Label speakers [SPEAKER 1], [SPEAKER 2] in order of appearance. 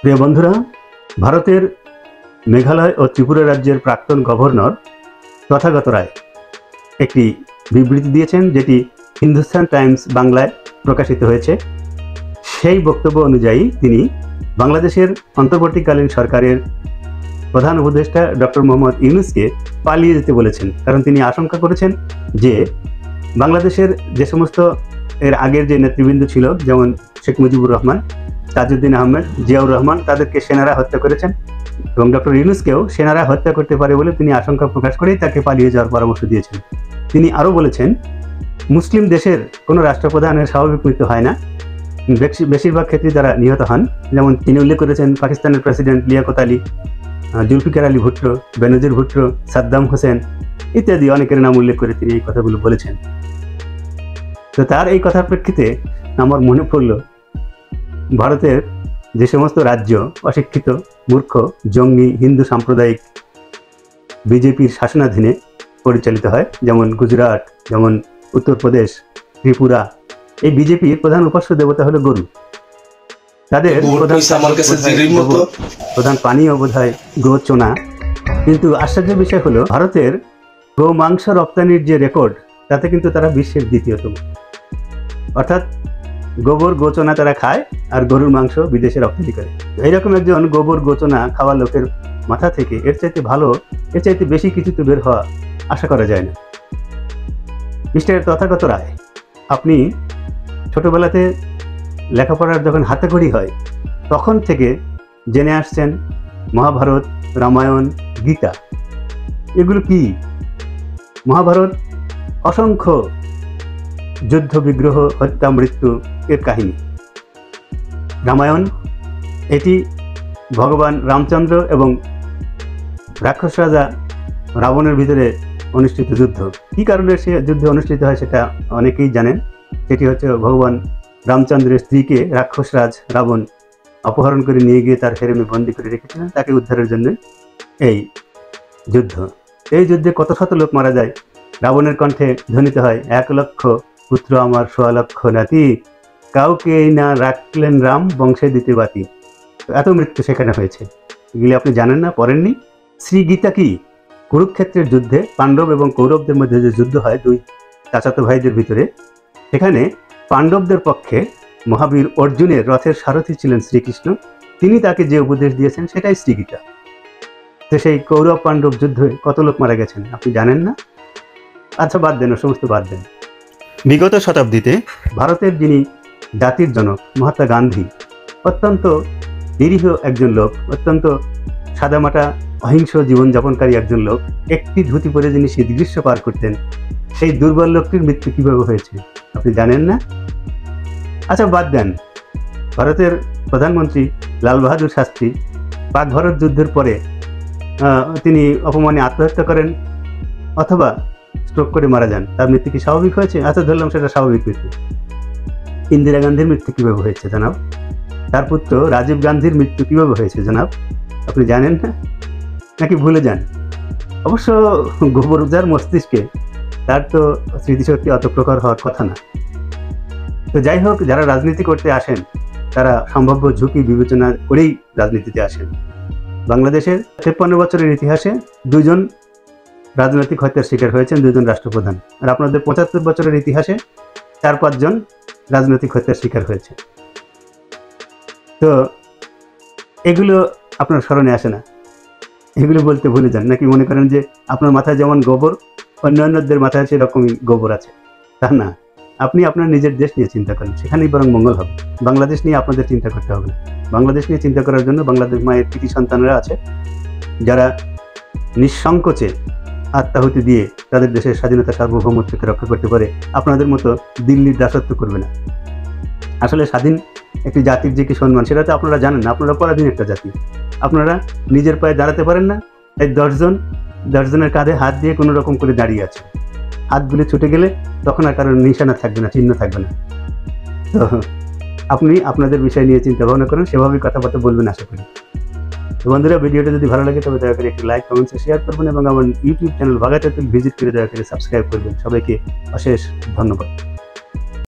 [SPEAKER 1] প্রিয় বন্ধুরা, ভারতের মেঘালয় ও ত্রিপুরা রাজ্যের প্রাক্তন গভর্নর তথাগত রায় একটি বিবৃতি দিয়েছেন, যেটি হিন্দুস্তান টাইমস বাংলায় প্রকাশিত হয়েছে। সেই বক্তব্য অনুযায়ী তিনি বাংলাদেশের অন্তর্বর্তীকালীন সরকারের প্রধান উপদেষ্টা ডক্টর মোহাম্মদ ইউনূসকে পালিয়ে যেতে বলেছেন। কারণ তিনি আশঙ্কা করেছেন যে বাংলাদেশের যে সমস্ত এর আগের যে নেতৃবৃন্দ ছিল, যেমন শেখ মুজিবুর রহমান, তাজউদ্দিন আহমেদ, জিয়াউর রহমান, তাদেরকে সেনারা হত্যা করেছেন এবং ডক্টর ইউনূসকেও সেনারা হত্যা করতে পারে বলে তিনি আশঙ্কা প্রকাশ করেই তাকে পালিয়ে যাওয়ার পরামর্শ দিয়েছেন। তিনি আরও বলেছেন, মুসলিম দেশের কোনো রাষ্ট্রপ্রধানের স্বাভাবিক মৃত্যু হয় না, বেশিরভাগ ক্ষেত্রে তারা নিহত হন। যেমন তিনি উল্লেখ করেছেন পাকিস্তানের প্রেসিডেন্ট লিয়াকত আলী, জুলফিকার আলী ভুট্টো, বেনজির ভুট্টো, সাদ্দাম হোসেন ইত্যাদি অনেকের নাম উল্লেখ করে তিনি এই কথাগুলো বলেছেন। তো তার এই কথার প্রেক্ষিতে আমার মনে পড়ল, ভারতের যে সমস্ত রাজ্য অশিক্ষিত, মূর্খ, জঙ্গি, হিন্দু সাম্প্রদায়িক বিজেপির শাসনাধীনে পরিচালিত হয়, যেমন গুজরাট, যেমন উত্তরপ্রদেশ, ত্রিপুরা, এই বিজেপির প্রধান উপাস্য দেবতা হলো গরু। তাদের প্রধান পানীয় বোধ হয় গোচনা। কিন্তু আশ্চর্যের বিষয় হলো, ভারতের গো মাংস রপ্তানির যে রেকর্ড, তাতে কিন্তু তারা বিশ্বের দ্বিতীয়তম। অর্থাৎ গোবর গোচনা তারা খায় আর গরুর মাংস বিদেশে রপ্তানি করে। এইরকম একজন গোবর গোচনা খাওয়া লোকের মাথা থেকে এর চাইতে ভালো, এর চাইতে বেশি কিছু তো বের হওয়া আশা করা যায় না। মিস্টার তথাগত রায়, আপনি ছোটবেলাতে লেখাপড়ার যখন হাতেখড়ি হয় তখন থেকে জেনে আসছেন মহাভারত, রামায়ণ, গীতা এগুলো কি? মহাভারত অসংখ্য যুদ্ধ, বিগ্রহ, হত্যা, মৃত্যু এর কাহিনী। রামায়ণ এটি ভগবান রামচন্দ্র এবং রাক্ষস রাজা রাবণের ভিতরে অনুষ্ঠিত যুদ্ধ। কী কারণে সে যুদ্ধ অনুষ্ঠিত হয় সেটা অনেকেই জানেন। সেটি হচ্ছে ভগবান রামচন্দ্রের স্ত্রীকে রাক্ষসরাজ রাবণ অপহরণ করে নিয়ে গিয়ে তার হেরেমে বন্দী করে রেখেছিলেন, তাকে উদ্ধারের জন্য এই যুদ্ধ। এই যুদ্ধে কত শত লোক মারা যায়। রাবণের কণ্ঠে ধ্বনিত হয়, 1 লক্ষ পুত্র আমার 1.25 লক্ষ নাতি, কাউকে না রাখলেন রাম, বংশে দিতে বাতি। এত মৃত্যু সেখানে হয়েছে, এগুলি আপনি জানেন না, পড়েননি। শ্রী গীতা কি? কুরুক্ষেত্রের যুদ্ধে পাণ্ডব এবং কৌরবদের মধ্যে যে যুদ্ধ হয় দুই চাচাতো ভাইদের ভিতরে, সেখানে পাণ্ডবদের পক্ষে মহাবীর অর্জুনের রথের সারথি ছিলেন শ্রীকৃষ্ণ। তিনি তাকে যে উপদেশ দিয়েছেন সেটাই শ্রীগীতা। তো সেই কৌরব পাণ্ডব যুদ্ধে কত লোক মারা গেছেন আপনি জানেন না? আচ্ছা বাদ দেন, সমস্ত বাদ দেন। বিগত শতাব্দীতে ভারতের যিনি জাতির জনক মহাত্মা গান্ধী, অত্যন্ত নিরীহ একজন লোক, অত্যন্ত সাদামাটা অহিংস জীবনযাপনকারী একজন লোক, একটি ধুতি পরে যিনি শীত গ্রীষ্ম পার করতেন, সেই দুর্বল লোকটির মৃত্যু কীভাবে হয়েছে আপনি জানেন না? আচ্ছা বাদ দেন। ভারতের প্রধানমন্ত্রী লাল বাহাদুর শাস্ত্রী পাক ভারত যুদ্ধের পরে তিনি অপমানে আত্মহত্যা করেন অথবা স্ট্রোক করে মারা যান। তার মৃত্যু কি স্বাভাবিক হয়েছে? আচ্ছা ধরলাম সেটা স্বাভাবিক মৃত্যু। ইন্দিরা গান্ধীর মৃত্যু কীভাবে হয়েছে জনাব? তার পুত্র রাজীব গান্ধীর মৃত্যু কীভাবে হয়েছে জনাব? আপনি জানেন না নাকি ভুলে যান? অবশ্য গোবর যার মস্তিষ্কে, তার তো স্মৃতিশক্তি অত প্রখর হওয়ার কথা না। তো যাই হোক, যারা রাজনীতি করতে আসেন তারা সম্ভাব্য ঝুঁকি বিবেচনা করেই রাজনীতিতে আসেন। বাংলাদেশের 53 বছরের ইতিহাসে 2 জন রাজনৈতিক হত্যার শিকার হয়েছেন, 2 জন রাষ্ট্রপ্রধান। আর আপনাদের 75 বছরের ইতিহাসে 4-5 জন রাজনৈতিক হত্যার শিকার হয়েছে। তো এগুলো আপনার স্মরণে আসে না, এগুলো বলতে ভুলে যান। নাকি মনে করেন যে আপনার মাথায় যেমন গোবর, অন্যান্যদের মাথায় সেরকমই গোবর আছে? তা না, আপনি আপনার নিজের দেশ নিয়ে চিন্তা করেন, সেখানেই বরং মঙ্গল হবে। বাংলাদেশ নিয়ে আপনাদের চিন্তা করতে হবে না। বাংলাদেশ নিয়ে চিন্তা করার জন্য বাংলাদেশ মায়ের কৃতি সন্তানরা আছে, যারা নিঃসংকোচে আত্মাহুতি দিয়ে তাদের দেশের স্বাধীনতা, সার্বভৌমত্বকে রক্ষা করতে পারে। আপনাদের মতো দিল্লির দাসত্ব করবে না। আসলে স্বাধীন একটি জাতির যে কি সম্মান, সেটা তো আপনারা জানেন না। আপনারা পরাধীন একটা জাতি, আপনারা নিজের পায়ে দাঁড়াতে পারেন না। এই 10 জনের কাঁধে হাত দিয়ে কোনো রকম করে দাঁড়িয়ে আছে। হাতগুলি ছুটে গেলে তখন আর কারোর নিশানা থাকবে না, চিহ্ন থাকবে না। তো আপনি আপনাদের বিষয় নিয়ে চিন্তা ভাবনা করেন, সেভাবেই কথাবার্তা বলবেন আশা করি। তো বন্ধুরা, ভিডিওটা যদি ভালো লাগে তবে দয়া করে একটি লাইক, কমেন্টস, শেয়ার করবেন এবং আমার ইউটিউব চ্যানেল ভাগাতে ভিজিট করে দয়া করে সাবস্ক্রাইব করবেন। সবাইকে অশেষ ধন্যবাদ।